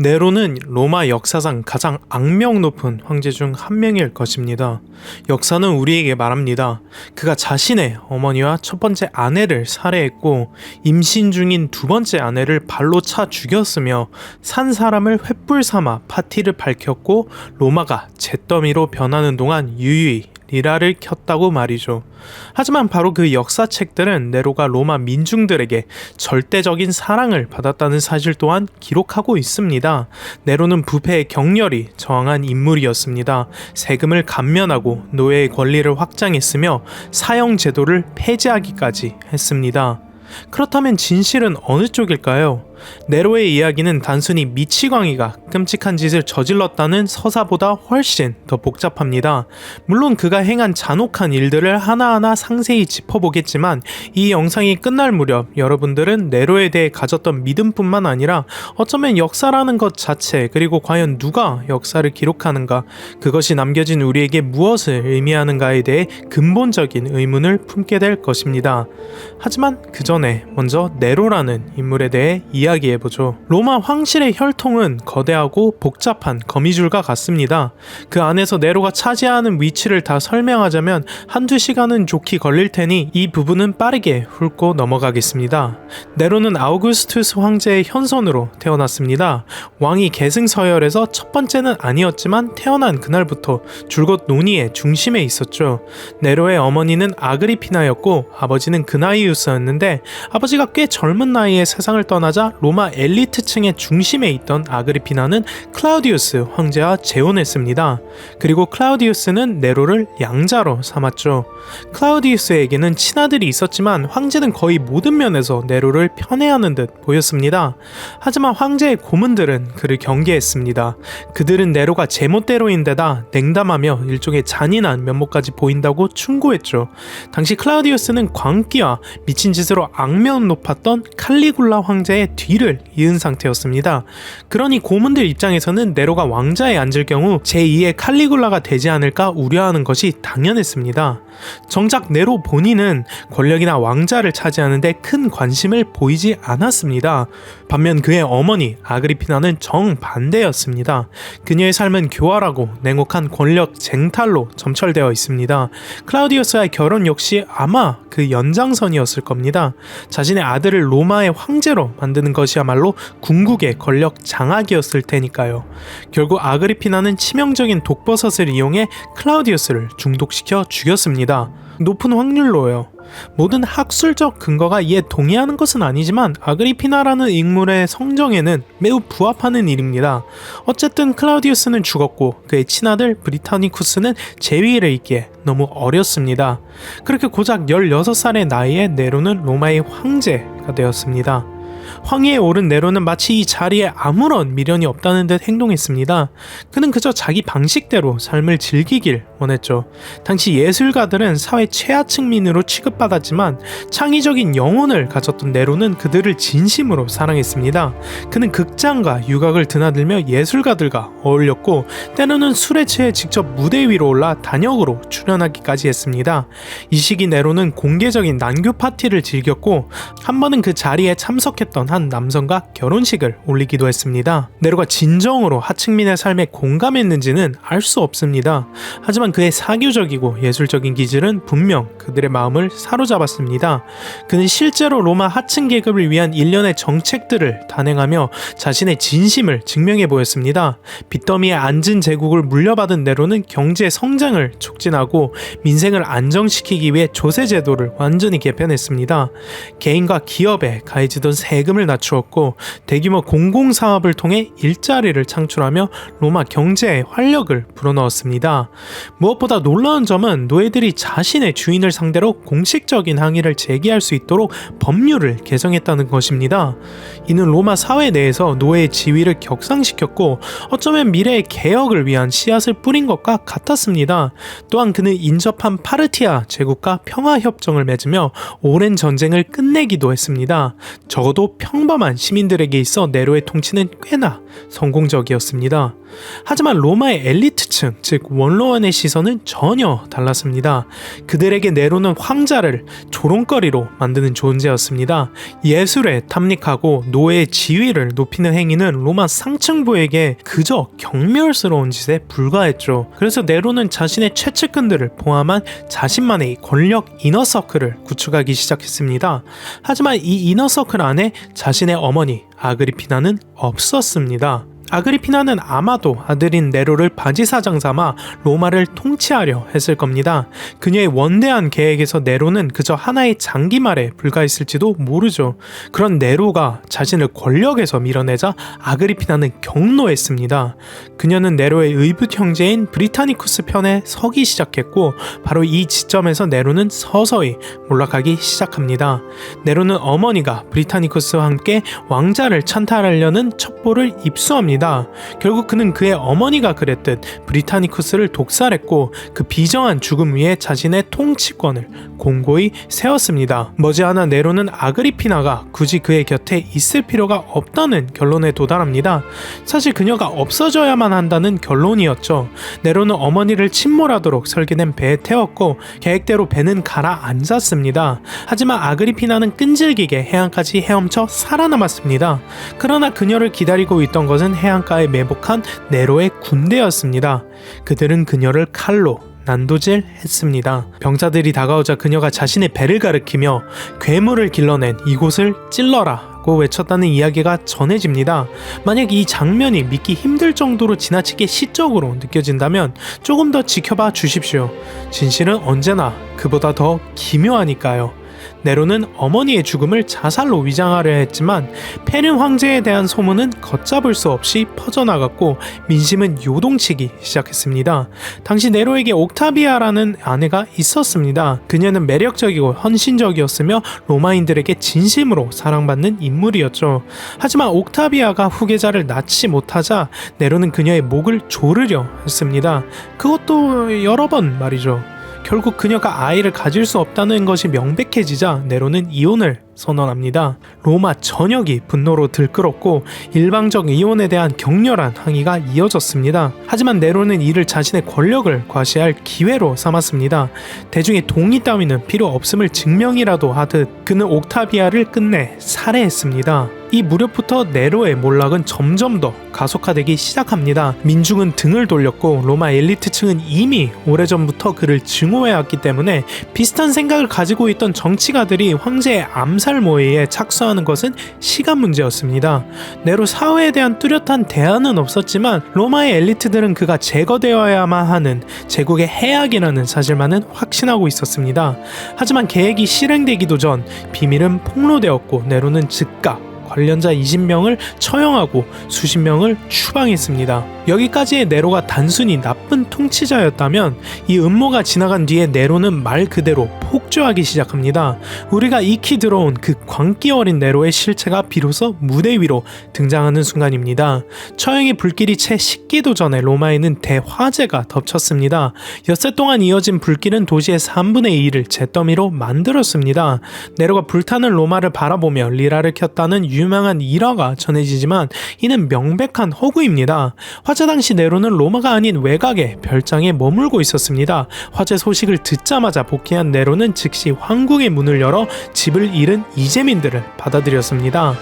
네로는 로마 역사상 가장 악명 높은 황제 중 한 명일 것입니다. 역사는 우리에게 말합니다. 그가 자신의 어머니와 첫 번째 아내를 살해했고 임신 중인 두 번째 아내를 발로 차 죽였으며 산 사람을 횃불 삼아 파티를 밝혔고 로마가 잿더미로 변하는 동안 유유히 리라를 켰다고 말이죠. 하지만 바로 그 역사책들은 네로가 로마 민중들에게 절대적인 사랑을 받았다는 사실 또한 기록하고 있습니다. 네로는 부패에 격렬히 저항한 인물이었습니다. 세금을 감면하고 노예의 권리를 확장했으며 사형 제도를 폐지하기까지 했습니다. 그렇다면 진실은 어느 쪽일까요? 네로의 이야기는 단순히 미치광이가 끔찍한 짓을 저질렀다는 서사보다 훨씬 더 복잡합니다. 물론 그가 행한 잔혹한 일들을 하나하나 상세히 짚어보겠지만 이 영상이 끝날 무렵 여러분들은 네로에 대해 가졌던 믿음뿐만 아니라 어쩌면 역사라는 것 자체, 그리고 과연 누가 역사를 기록하는가, 그것이 남겨진 우리에게 무엇을 의미하는가에 대해 근본적인 의문을 품게 될 것입니다. 하지만 그 전에 먼저 네로라는 인물에 대해 이야기해보죠. 로마 황실의 혈통은 거대하고 복잡한 거미줄과 같습니다. 그 안에서 네로가 차지하는 위치를 다 설명하자면 한두 시간은 좋게 걸릴 테니 이 부분은 빠르게 훑고 넘어가겠습니다. 네로는 아우구스투스 황제의 현손으로 태어났습니다. 왕이 계승서열에서 첫 번째는 아니었지만 태어난 그날부터 줄곧 논의의 중심에 있었죠. 네로의 어머니는 아그리피나였고 아버지는 그나이우스였는데 아버지가 꽤 젊은 나이에 세상을 떠나자 로마 엘리트층의 중심에 있던 아그리피나는 클라우디우스 황제와 재혼했습니다. 그리고 클라우디우스는 네로를 양자로 삼았죠. 클라우디우스에게는 친아들이 있었지만 황제는 거의 모든 면에서 네로를 편애하는 듯 보였습니다. 하지만 황제의 고문들은 그를 경계했습니다. 그들은 네로가 제멋대로인데다 냉담하며 일종의 잔인한 면모까지 보인다고 충고했죠. 당시 클라우디우스는 광기와 미친 짓으로 악명 높았던 칼리굴라 황제의 뒤를 이은 상태였습니다. 그러니 고문들 입장에서는 네로가 왕자에 앉을 경우 제2의 칼리굴라가 되지 않을까 우려하는 것이 당연했습니다. 정작 네로 본인은 권력이나 왕자를 차지하는데 큰 관심을 보이지 않았습니다. 반면 그의 어머니 아그리피나는 정반대였습니다. 그녀의 삶은 교활하고 냉혹한 권력 쟁탈로 점철되어 있습니다. 클라우디우스와의 결혼 역시 아마 그 연장선이었을 겁니다. 자신의 아들을 로마의 황제로 만드는 것이야말로 궁극의 권력 장악이었을 테니까요. 결국 아그리피나는 치명적인 독버섯을 이용해 클라우디우스를 중독시켜 죽였습니다. 높은 확률로요. 모든 학술적 근거가 이에 동의하는 것은 아니지만 아그리피나라는 인물의 성정에는 매우 부합하는 일입니다. 어쨌든 클라우디우스는 죽었고 그의 친아들 브리타니쿠스는 재위를 잇기에 너무 어렸습니다. 그렇게 고작 16살의 나이에 네로는 로마의 황제가 되었습니다. 황위에 오른 네로는 마치 이 자리에 아무런 미련이 없다는 듯 행동했습니다. 그는 그저 자기 방식대로 삶을 즐기길 원했죠. 당시 예술가들은 사회 최하층민으로 취급받았지만 창의적인 영혼을 가졌던 네로는 그들을 진심으로 사랑했습니다. 그는 극장과 유곽을 드나들며 예술가들과 어울렸고 때로는 술에 취해 직접 무대 위로 올라 단역으로 출연하기까지 했습니다. 이 시기 네로는 공개적인 난교 파티를 즐겼고 한 번은 그 자리에 참석했던 한 남성과 결혼식을 올리기도 했습니다. 네로가 진정으로 하층민의 삶에 공감했는지는 알 수 없습니다. 하지만 그의 사교적이고 예술적인 기질은 분명 그들의 마음을 사로잡았습니다. 그는 실제로 로마 하층 계급을 위한 일련의 정책들을 단행하며 자신의 진심을 증명해 보였습니다. 빚더미에 앉은 제국을 물려받은 네로는 경제 성장을 촉진하고 민생을 안정시키기 위해 조세 제도를 완전히 개편했습니다. 개인과 기업에 가해지던 세금을 낮추었고 대규모 공공사업을 통해 일자리를 창출하며 로마 경제에 활력을 불어넣었습니다. 무엇보다 놀라운 점은 노예들이 자신의 주인을 상대로 공식적인 항의를 제기할 수 있도록 법률을 개정했다는 것입니다. 이는 로마 사회 내에서 노예의 지위를 격상시켰고 어쩌면 미래의 개혁을 위한 씨앗을 뿌린 것과 같았습니다. 또한 그는 인접한 파르티아 제국과 평화협정을 맺으며 오랜 전쟁을 끝내기도 했습니다. 적어도 평범한 시민들에게 있어 네로의 통치는 꽤나 성공적이었습니다. 하지만 로마의 엘리트층, 즉 원로원의 시선은 전혀 달랐습니다. 그들에게 네로는 황자를 조롱거리로 만드는 존재였습니다. 예술에 탐닉하고 노예의 지위를 높이는 행위는 로마 상층부에게 그저 경멸스러운 짓에 불과했죠. 그래서 네로는 자신의 최측근들을 포함한 자신만의 권력 이너서클을 구축하기 시작했습니다. 하지만 이 이너서클 안에 자신의 어머니 아그리피나는 없었습니다. 아그리피나는 아마도 아들인 네로를 바지사장 삼아 로마를 통치하려 했을 겁니다. 그녀의 원대한 계획에서 네로는 그저 하나의 장기말에 불과했을지도 모르죠. 그런 네로가 자신을 권력에서 밀어내자 아그리피나는 경노했습니다. 그녀는 네로의 의붓 형제인 브리타니쿠스 편에 서기 시작했고 바로 이 지점에서 네로는 서서히 몰락하기 시작합니다. 네로는 어머니가 브리타니쿠스와 함께 왕자를 찬탈하려는 첩보를 입수합니다. 결국 그는 그의 어머니가 그랬듯 브리타니쿠스를 독살했고 그 비정한 죽음 위에 자신의 통치권을 공고히 세웠습니다. 머지않아 네로는 아그리피나가 굳이 그의 곁에 있을 필요가 없다는 결론에 도달합니다. 사실 그녀가 없어져야만 한다는 결론이었죠. 네로는 어머니를 침몰하도록 설계된 배에 태웠고 계획대로 배는 가라앉았습니다. 하지만 아그리피나는 끈질기게 해안까지 헤엄쳐 살아남았습니다. 그러나 그녀를 기다리고 있던 것은 해안가에 매복한 네로의 군대였습니다. 그들은 그녀를 칼로 난도질했습니다. 병사들이 다가오자 그녀가 자신의 배를 가리키며 괴물을 길러낸 이곳을 찔러라 고 외쳤다는 이야기가 전해집니다. 만약 이 장면이 믿기 힘들 정도로 지나치게 시적으로 느껴진다면 조금 더 지켜봐 주십시오. 진실은 언제나 그보다 더 기묘하니까요. 네로는 어머니의 죽음을 자살로 위장하려 했지만 페른 황제에 대한 소문은 걷잡을 수 없이 퍼져나갔고 민심은 요동치기 시작했습니다. 당시 네로에게 옥타비아라는 아내가 있었습니다. 그녀는 매력적이고 헌신적이었으며 로마인들에게 진심으로 사랑받는 인물이었죠. 하지만 옥타비아가 후계자를 낳지 못하자 네로는 그녀의 목을 조르려 했습니다. 그것도 여러 번 말이죠. 결국 그녀가 아이를 가질 수 없다는 것이 명백해지자 네로는 이혼을 선언합니다. 로마 전역이 분노로 들끓었고 일방적 이혼에 대한 격렬한 항의가 이어졌습니다. 하지만 네로는 이를 자신의 권력을 과시할 기회로 삼았습니다. 대중의 동의 따위는 필요 없음을 증명이라도 하듯 그는 옥타비아를 끝내 살해했습니다. 이 무렵부터 네로의 몰락은 점점 더 가속화되기 시작합니다. 민중은 등을 돌렸고 로마 엘리트층은 이미 오래전부터 그를 증오해왔기 때문에 비슷한 생각을 가지고 있던 정치가들이 황제의 암살 모의에 착수하는 것은 시간 문제였습니다. 네로 사회에 대한 뚜렷한 대안은 없었지만 로마의 엘리트들은 그가 제거되어야만 하는 제국의 해악이라는 사실만은 확신하고 있었습니다. 하지만 계획이 실행되기도 전 비밀은 폭로되었고 네로는 즉각 관련자 20명을 처형하고 수십 명을 추방했습니다. 여기까지의 네로가 단순히 나쁜 통치자였다면 이 음모가 지나간 뒤에 네로는 말 그대로 폭주하기 시작합니다. 우리가 익히 들어온 그 광기 어린 네로의 실체가 비로소 무대 위로 등장하는 순간입니다. 처형의 불길이 채 식기도 전에 로마에는 대화재가 덮쳤습니다. 엿새 동안 이어진 불길은 도시의 3분의 2를 잿더미로 만들었습니다. 네로가 불타는 로마를 바라보며 리라를 켰다는 유명한 일화가 전해지지만 이는 명백한 허구입니다. 화재 당시 네로는 로마가 아닌 외곽의 별장에 머물고 있었습니다. 화재 소식을 듣자마자 복귀한 네로는 즉시 황궁의 문을 열어 집을 잃은 이재민들을 받아들였습니다.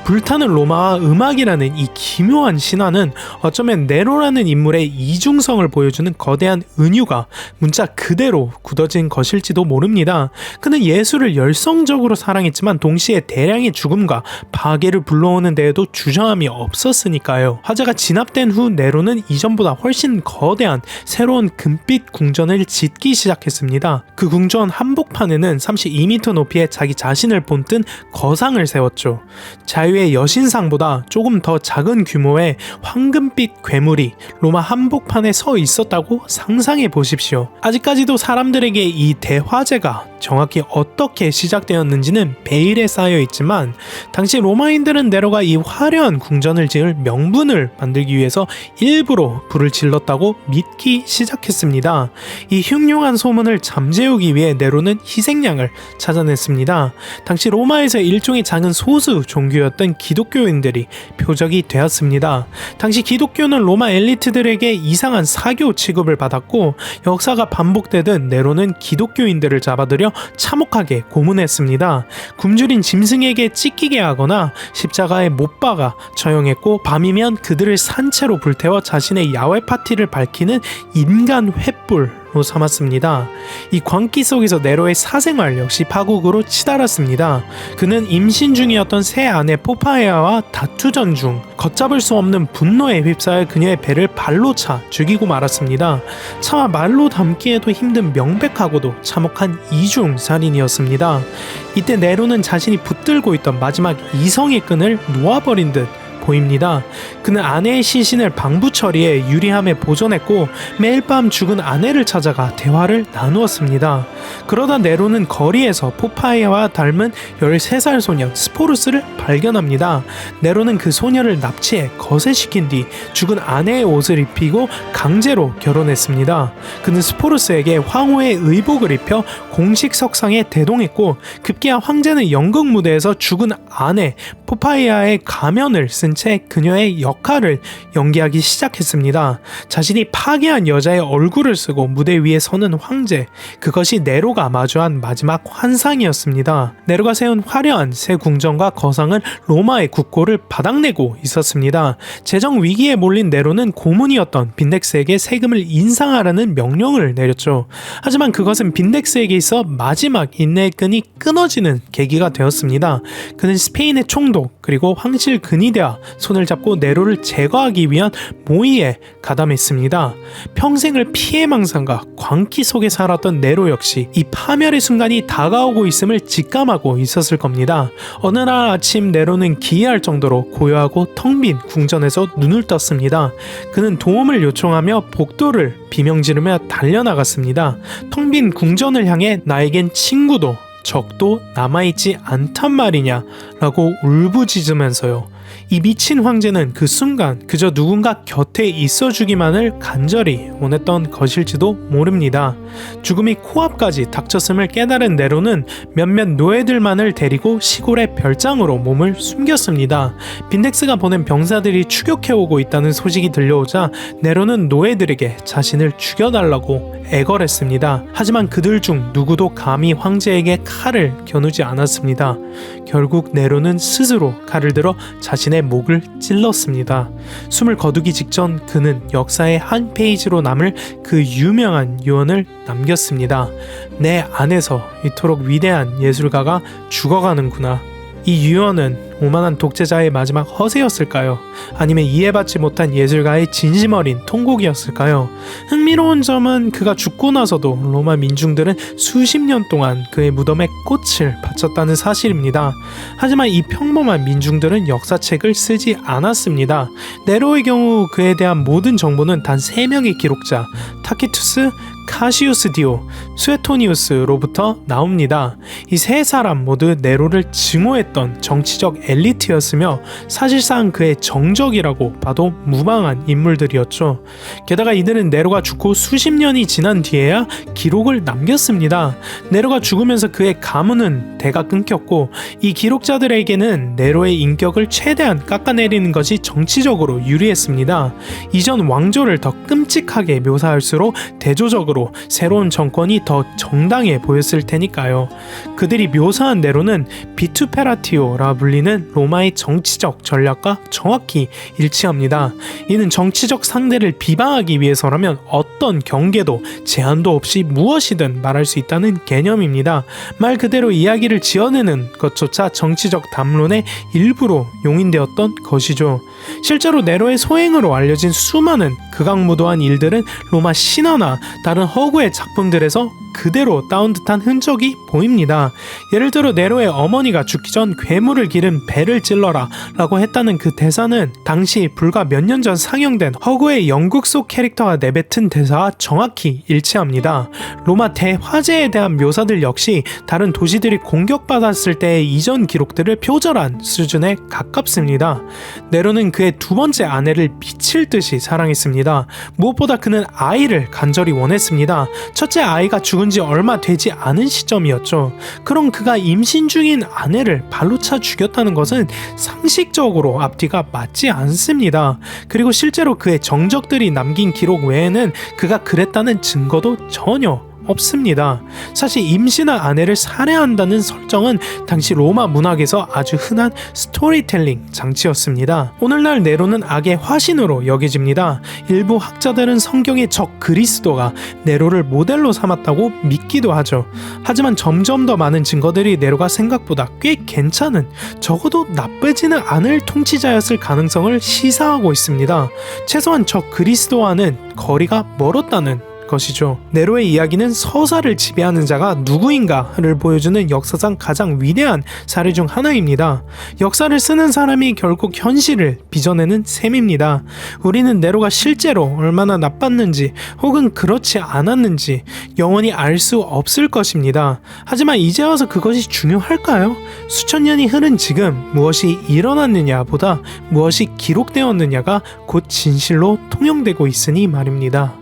불타는 로마와 음악이라는 이 기묘한 신화는 어쩌면 네로라는 인물의 이중성을 보여주는 거대한 은유가 문자 그대로 굳어진 것일지도 모릅니다. 그는 예술을 열성적으로 사랑했지만 동시에 대량의 죽음과 파괴를 불러오는 데에도 주저함이 없었으니까요. 화재가 진압된 후 네로는 이전보다 훨씬 거대한 새로운 금빛 궁전을 짓기 시작했습니다. 그 궁전 한복판에는 32m 높이의 자기 자신을 본뜬 거상을 세웠죠. 자유의 여신상보다 조금 더 작은 규모의 황금빛 괴물이 로마 한복판에 서 있었다고 상상해 보십시오. 아직까지도 사람들에게 이 대화재가 정확히 어떻게 시작되었는지는 베일에 쌓여 있지만 당시 로마인들은 네로가 이 화려한 궁전을 지을 명분을 만들기 위해서 일부러 불을 질렀다고 믿기 시작했습니다. 이 흉흉한 소문을 잠재우기 위해 네로는 희생양을 찾아냈습니다. 당시 로마에서 일종의 작은 소수 종교였던 기독교인들이 표적이 되었습니다. 당시 기독교는 로마 엘리트들에게 이상한 사교 취급을 받았고 역사가 반복되듯 네로는 기독교인들을 잡아들여 참혹하게 고문했습니다. 굶주린 짐승에게 찢기게 하거나 십자가에 못 박아 처형했고 밤이면 그들을 산채로 불태워 자신의 야외 파티를 밝히는 인간 횃불로 삼았습니다. 이 광기 속에서 네로의 사생활 역시 파국으로 치달았습니다. 그는 임신 중이었던 새 아내 포파에아와 다투전 중 걷잡을 수 없는 분노에 휩싸여 그녀의 배를 발로 차 죽이고 말았습니다. 차마 말로 담기에도 힘든 명백하고도 참혹한 이중살인이었습니다. 이때 네로는 자신이 붙들고 있던 마지막 이성의 끈을 놓아버린 듯 보입니다. 그는 아내의 시신을 방부 처리해 유리함에 보존했고 매일 밤 죽은 아내를 찾아가 대화를 나누었습니다. 그러다 네로는 거리에서 포파이아와 닮은 13살 소년 스포루스를 발견합니다. 네로는 그 소녀를 납치해 거세시킨 뒤 죽은 아내의 옷을 입히고 강제로 결혼했습니다. 그는 스포루스에게 황후의 의복을 입혀 공식 석상에 대동했고 급기야 황제는 연극 무대에서 죽은 아내 포파이아의 가면을 쓴 채 그녀의 역할을 연기하기 시작했습니다. 자신이 파괴한 여자의 얼굴을 쓰고 무대 위에 서는 황제, 그것이 네로가 마주한 마지막 환상이었습니다. 네로가 세운 화려한 새 궁전과 거상은 로마의 국고를 바닥내고 있었습니다. 재정 위기에 몰린 네로는 고문이었던 빈덱스에게 세금을 인상하라는 명령을 내렸죠. 하지만 그것은 빈덱스에게 있어 마지막 인내의 끈이 끊어지는 계기가 되었습니다. 그는 스페인의 총독 그리고 황실 근위대와 손을 잡고 네로를 제거하기 위한 모의에 가담했습니다. 평생을 피해망상과 광기 속에 살았던 네로 역시 이 파멸의 순간이 다가오고 있음을 직감하고 있었을 겁니다. 어느 날 아침 네로는 기이할 정도로 고요하고 텅 빈 궁전에서 눈을 떴습니다. 그는 도움을 요청하며 복도를 비명지르며 달려나갔습니다. 텅 빈 궁전을 향해 나에겐 친구도 적도 남아있지 않단 말이냐 라고 울부짖으면서요. 이 미친 황제는 그 순간 그저 누군가 곁에 있어주기만을 간절히 원했던 것일지도 모릅니다. 죽음이 코앞까지 닥쳤음을 깨달은 네로는 몇몇 노예들만을 데리고 시골의 별장으로 몸을 숨겼습니다. 빈덱스가 보낸 병사들이 추격해오고 있다는 소식이 들려오자 네로는 노예들에게 자신을 죽여달라고 애걸했습니다. 하지만 그들 중 누구도 감히 황제에게 칼을 겨누지 않았습니다. 결국 네로는 스스로 칼을 들어 자신의 목을 찔렀습니다. 숨을 거두기 직전 그는 역사의 한 페이지로 남을 그 유명한 유언을 남겼습니다. 내 안에서 이토록 위대한 예술가가 죽어가는구나. 이 유언은 오만한 독재자의 마지막 허세였을까요? 아니면 이해받지 못한 예술가의 진심 어린 통곡이었을까요? 흥미로운 점은 그가 죽고 나서도 로마 민중들은 수십 년 동안 그의 무덤에 꽃을 바쳤다는 사실입니다. 하지만 이 평범한 민중들은 역사책을 쓰지 않았습니다. 네로의 경우 그에 대한 모든 정보는 단 3명의 기록자 타키투스, 카시우스 디오, 수에토니우스로부터 나옵니다. 이 세 사람 모두 네로를 증오했던 정치적 엘리트였으며 사실상 그의 정적이라고 봐도 무방한 인물들이었죠. 게다가 이들은 네로가 죽고 수십 년이 지난 뒤에야 기록을 남겼습니다. 네로가 죽으면서 그의 가문은 대가 끊겼고 이 기록자들에게는 네로의 인격을 최대한 깎아내리는 것이 정치적으로 유리했습니다. 이전 왕조를 더 끔찍하게 묘사할수록 대조적으로 새로운 정권이 더 정당해 보였을 테니까요. 그들이 묘사한 네로는 비투페라티오라 불리는 로마의 정치적 전략과 정확히 일치합니다. 이는 정치적 상대를 비방하기 위해서라면 어떤 경계도 제한도 없이 무엇이든 말할 수 있다는 개념입니다. 말 그대로 이야기를 지어내는 것조차 정치적 담론의 일부로 용인되었던 것이죠. 실제로 네로의 소행으로 알려진 수많은 극악무도한 일들은 로마 신화나 다른 허구의 작품들에서 그대로 따온 듯한 흔적이 보입니다. 예를 들어 네로의 어머니가 죽기 전 괴물을 기른 배를 찔러라 라고 했다는 그 대사는 당시 불과 몇 년 전 상영된 허그의 영국 속 캐릭터가 내뱉은 대사와 정확히 일치합니다. 로마 대화재에 대한 묘사들 역시 다른 도시들이 공격받았을 때의 이전 기록들을 표절한 수준에 가깝습니다. 네로는 그의 두 번째 아내를 미칠 듯이 사랑했습니다. 무엇보다 그는 아이를 간절히 원했습니다. 첫째 아이가 죽은 지 얼마 되지 않은 시점이었죠. 그럼 그가 임신 중인 아내를 발로 차 죽였다는 것은 상식적으로 앞뒤가 맞지 않습니다. 그리고 실제로 그의 정적들이 남긴 기록 외에는 그가 그랬다는 증거도 전혀 없습니다. 사실 임신한 아내를 살해한다는 설정은 당시 로마 문학에서 아주 흔한 스토리텔링 장치였습니다. 오늘날 네로는 악의 화신으로 여겨집니다. 일부 학자들은 성경의 적 그리스도가 네로를 모델로 삼았다고 믿기도 하죠. 하지만 점점 더 많은 증거들이 네로가 생각보다 꽤 괜찮은, 적어도 나쁘지는 않을 통치자였을 가능성을 시사하고 있습니다. 최소한 적 그리스도와는 거리가 멀었다는 것이죠. 네로의 이야기는 서사를 지배하는 자가 누구인가를 보여주는 역사상 가장 위대한 사례 중 하나입니다. 역사를 쓰는 사람이 결국 현실을 빚어내는 셈입니다. 우리는 네로가 실제로 얼마나 나빴는지 혹은 그렇지 않았는지 영원히 알 수 없을 것입니다. 하지만 이제 와서 그것이 중요할까요? 수천 년이 흐른 지금 무엇이 일어났느냐보다 무엇이 기록되었느냐가 곧 진실로 통용되고 있으니 말입니다.